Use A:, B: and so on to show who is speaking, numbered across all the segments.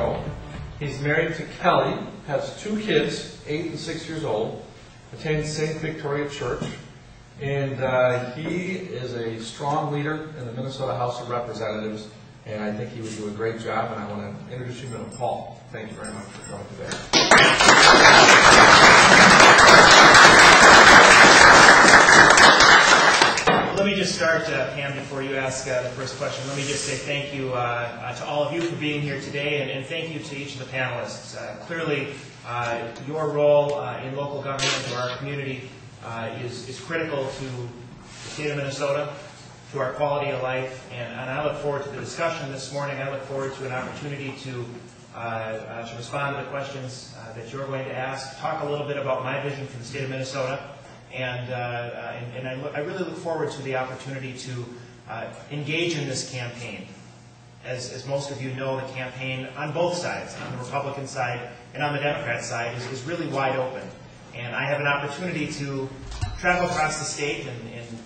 A: ago. He's married to Kelly, has 2 kids, 8 and 6 years old, attends St. Victoria Church, and he is a strong leader in the Minnesota House of Representatives, and I think he would do a great job, and I want to introduce you to Paul. Thank you very much for coming today.
B: Let me just start, Pam, before you ask the first question. Let me just say thank you to all of you for being here today, and thank you to each of the panelists. Clearly, your role in local government or our community is critical to the state of Minnesota, to our quality of life, and I look forward to the discussion this morning. I look forward to an opportunity to respond to the questions that you're going to ask, talk a little bit about my vision for the state of Minnesota, and I really look forward to the opportunity to engage in this campaign. As most of you know, the campaign on both sides, on the Republican side and on the Democrat side, is really wide open. And I have an opportunity to travel across the state and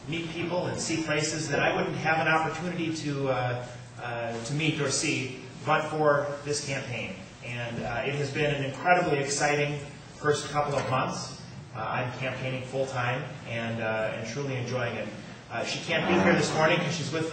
B: meet people and see places that I wouldn't have an opportunity to meet or see but for this campaign. And it has been an incredibly exciting first couple of months. I'm campaigning full-time and truly enjoying it. She can't be here this morning because she's with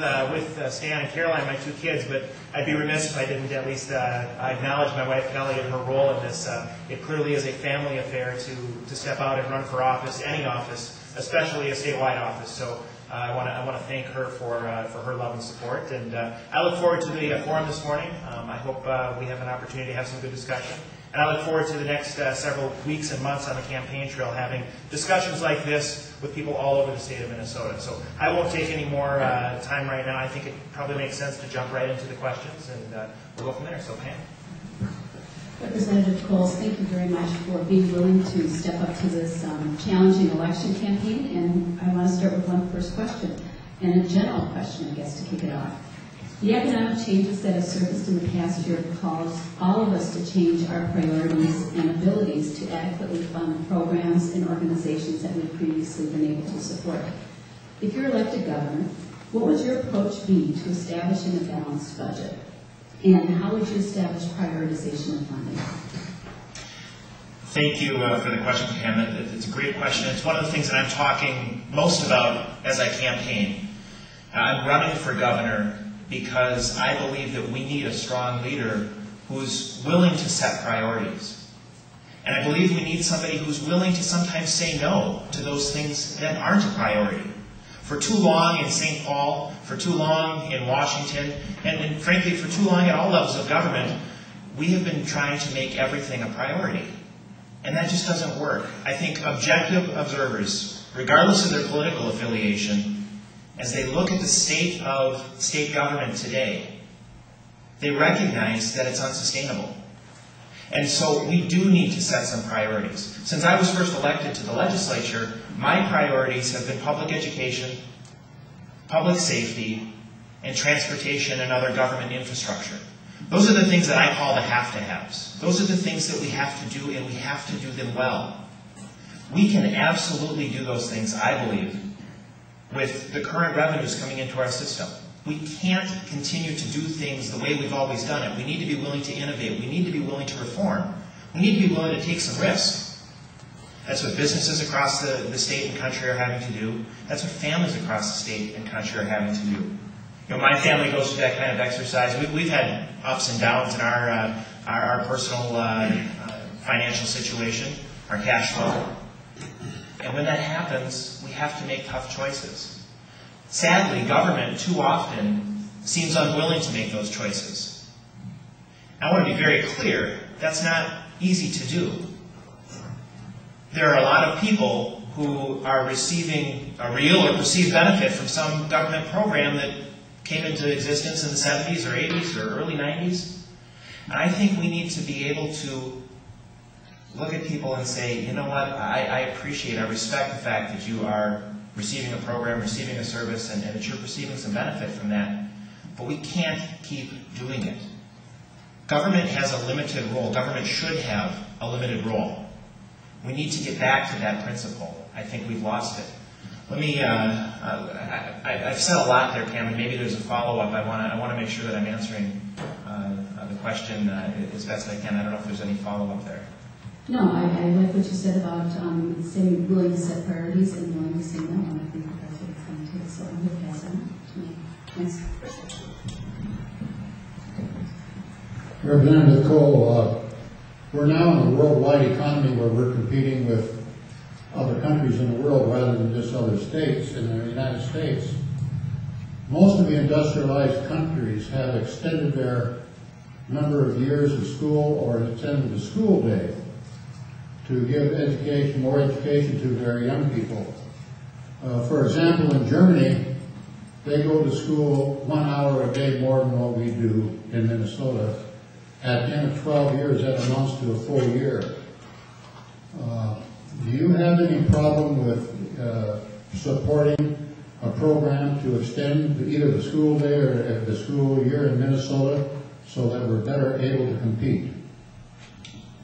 B: Stan and Caroline, my 2 kids, but I'd be remiss if I didn't at least acknowledge my wife Kelly and her role in this. It clearly is a family affair to step out and run for office, any office, especially a statewide office. So I want to thank her for her love and support, and I look forward to the forum this morning. I hope we have an opportunity to have some good discussion. And I look forward to the next several weeks and months on the campaign trail having discussions like this with people all over the state of Minnesota. So I won't take any more time right now. I think it probably makes sense to jump right into the questions, and we'll go from there. So Pam.
C: Representative Kohls, thank you very much for being willing to step up to this challenging election campaign. And I want to start with one first question, and a general question, I guess, to kick it off. The economic changes that have surfaced in the past year cause all of us to change our priorities and abilities to adequately fund programs and organizations that we've previously been able to support. If you're elected governor, what would your approach be to establishing a balanced budget? And how would you establish prioritization of funding?
B: Thank you for the question, Pam. It's a great question. It's one of the things that I'm talking most about as I campaign. I'm running for governor because I believe that we need a strong leader who's willing to set priorities. And I believe we need somebody who's willing to sometimes say no to those things that aren't a priority. For too long in St. Paul, for too long in Washington, and frankly for too long at all levels of government, we have been trying to make everything a priority. And that just doesn't work. I think objective observers, regardless of their political affiliation, as they look at the state of state government today, they recognize that it's unsustainable. And so we do need to set some priorities. Since I was first elected to the legislature, my priorities have been public education, public safety, and transportation and other government infrastructure. Those are the things that I call the have-to-haves. Those are the things that we have to do, and we have to do them well. We can absolutely do those things, I believe, with the current revenues coming into our system. We can't continue to do things the way we've always done it. We need to be willing to innovate. We need to be willing to reform. We need to be willing to take some risks. That's what businesses across the state and country are having to do. That's what families across the state and country are having to do. You know, my family goes through that kind of exercise. We've had ups and downs in our personal financial situation, our cash flow. And when that happens, we have to make tough choices. Sadly, government too often seems unwilling to make those choices. I want to be very clear, that's not easy to do. There are a lot of people who are receiving a real or perceived benefit from some government program that came into existence in the 70s or 80s or early 90s. And I think we need to be able to look at people and say, you know what, I appreciate, I respect the fact that you are receiving a program, receiving a service, and that you're receiving some benefit from that. But we can't keep doing it. Government has a limited role. Government should have a limited role. We need to get back to that principle. I think we've lost it. Let me, I've said a lot there, Pam, and maybe there's a follow-up. I want to make sure that I'm answering the question as best I can. I don't know if there's any follow-up there.
C: No, I like what you said about saying willing to set priorities and willing to say no, and I think that's what it's going to take. So I'm going to pass on to me. Thanks.
D: Representative Kohl, we're now in a worldwide economy where we're competing with other countries in the world rather than just other states. In the United States, most of the industrialized countries have extended their number of years of school or extended the school day to give education, more education to their young people. For example, in Germany, they go to school 1 hour a day more than what we do in Minnesota. At the end of 12 years, that amounts to a full year. Do you have any problem with supporting a program to extend either the school day or the school year in Minnesota so that we're better able to compete?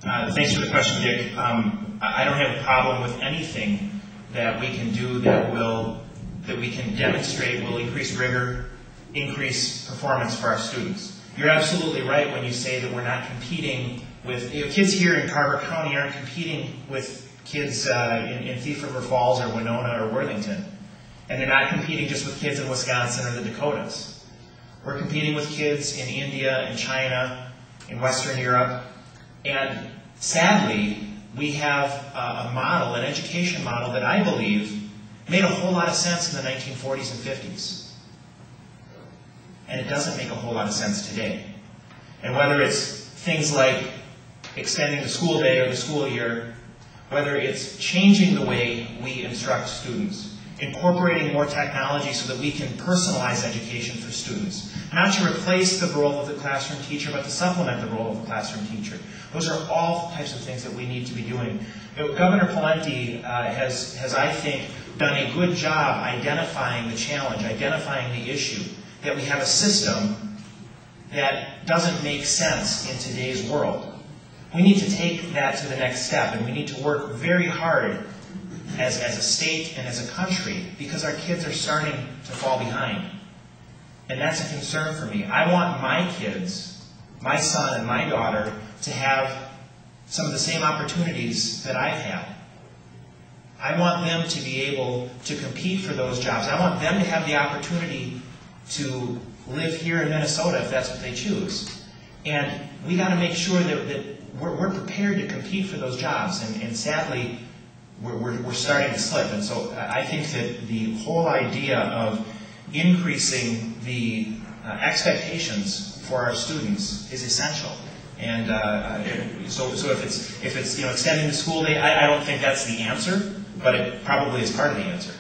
B: Thanks for the question, Dick. I don't have a problem with anything that we can do that we can demonstrate will increase rigor, increase performance for our students. You're absolutely right when you say that we're not competing with, kids here in Carver County aren't competing with kids in Thief River Falls or Winona or Worthington. And they're not competing just with kids in Wisconsin or the Dakotas. We're competing with kids in India and China, in Western Europe. And sadly, we have a model, an education model that I believe made a whole lot of sense in the 1940s and 50s. And it doesn't make a whole lot of sense today. And whether it's things like extending the school day or the school year, whether it's changing the way we instruct students, incorporating more technology so that we can personalize education for students, not to replace the role of the classroom teacher, but to supplement the role of the classroom teacher. Those are all types of things that we need to be doing. Governor Pawlenty has, I think, done a good job identifying the challenge, identifying the issue, that we have a system that doesn't make sense in today's world. We need to take that to the next step, and we need to work very hard as a state and as a country, because our kids are starting to fall behind. And that's a concern for me. I want my kids, my son and my daughter, to have some of the same opportunities that I've had. I want them to be able to compete for those jobs. I want them to have the opportunity to live here in Minnesota if that's what they choose. And we got to make sure that we're prepared to compete for those jobs. And sadly, we're starting to slip. And so I think that the whole idea of increasing the expectations for our students is essential. And so if it's extending the school day, I don't think that's the answer, but it probably is part of the answer.